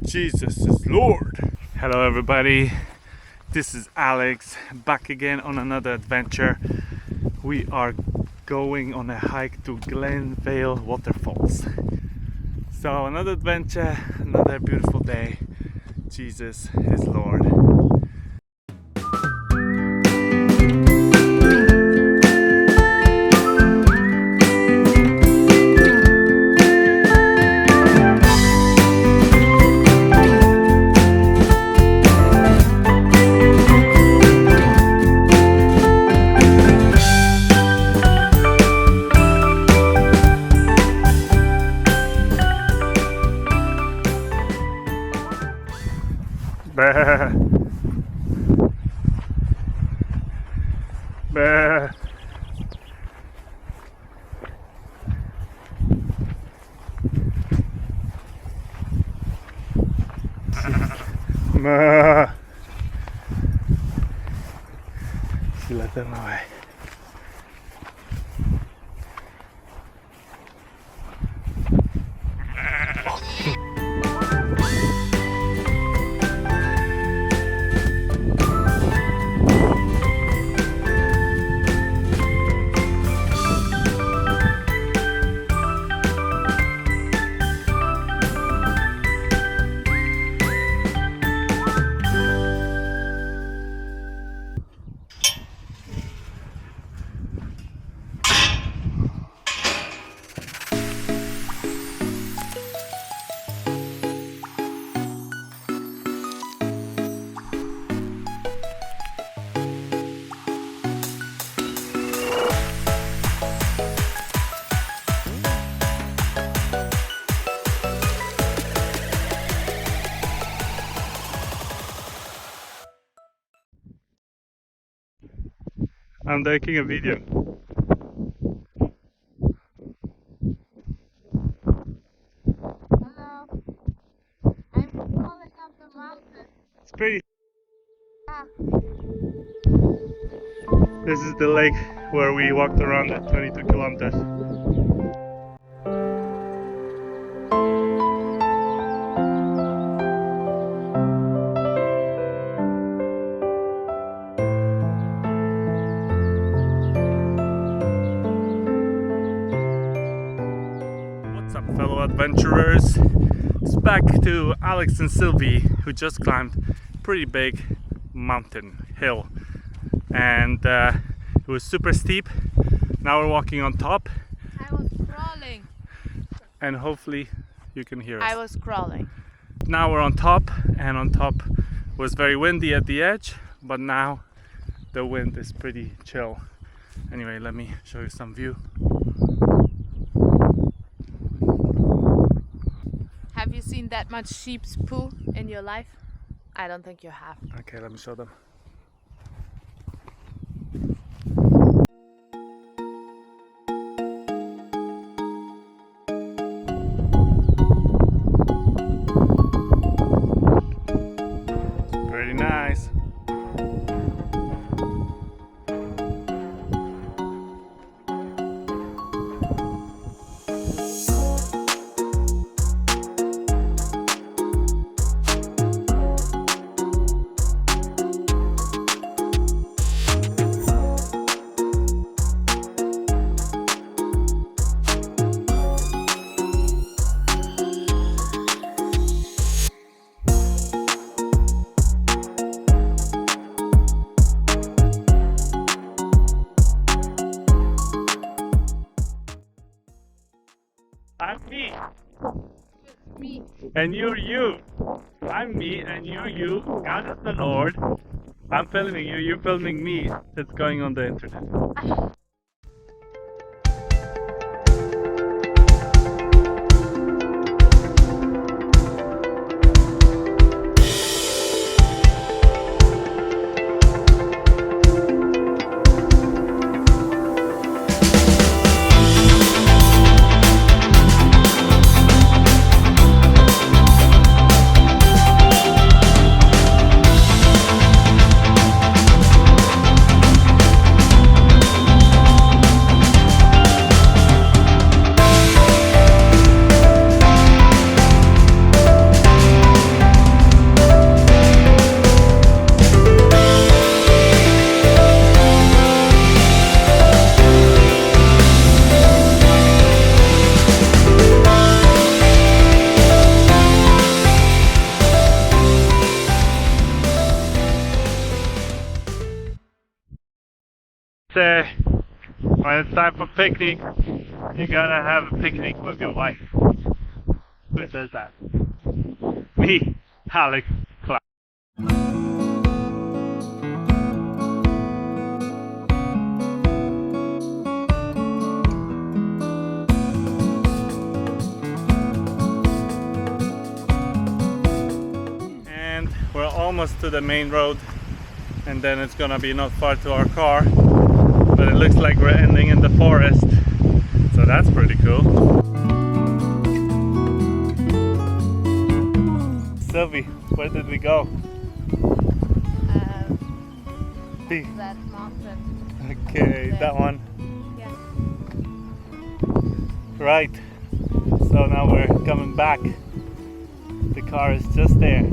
Jesus is Lord. Hello everybody, this is Alex, back again on another adventure. We are going on a hike to Glen, Vales Waterfalls. So another adventure, another beautiful day. Jesus is Lord. Bah. Bah. Ma. Si la terra vai. I'm taking a video. Hello. I'm falling up the mountain. It's pretty. Yeah. This is the lake where we walked around at 22 kilometers. Fellow adventurers, it's back to Aleks and Sylvie, who just climbed a pretty big mountain hill, and it was super steep. Now we're walking on top. I was crawling. And hopefully you can hear us. I was crawling. Now we're on top, and on top was very windy at the edge, but now the wind is pretty chill. Anyway, let me show you some view. Have you seen that much sheep's poo in your life? I don't think you have. Okay, let me show them. It's pretty nice. I'm me. Me. And you're you. I'm me and you're you. God is the Lord. I'm filming you, you're filming me. It's going on the internet. When it's time for picnic, you gotta have a picnic with your wife. Who says that? Me, Alex. And we're almost to the main road, and then it's gonna be not far to our car, but it looks like we're ending in the forest, so that's pretty cool. Sylvie, where did we go? B. That mountain. Okay, There. that one. Yeah. Right, so now we're coming back. The car is just there.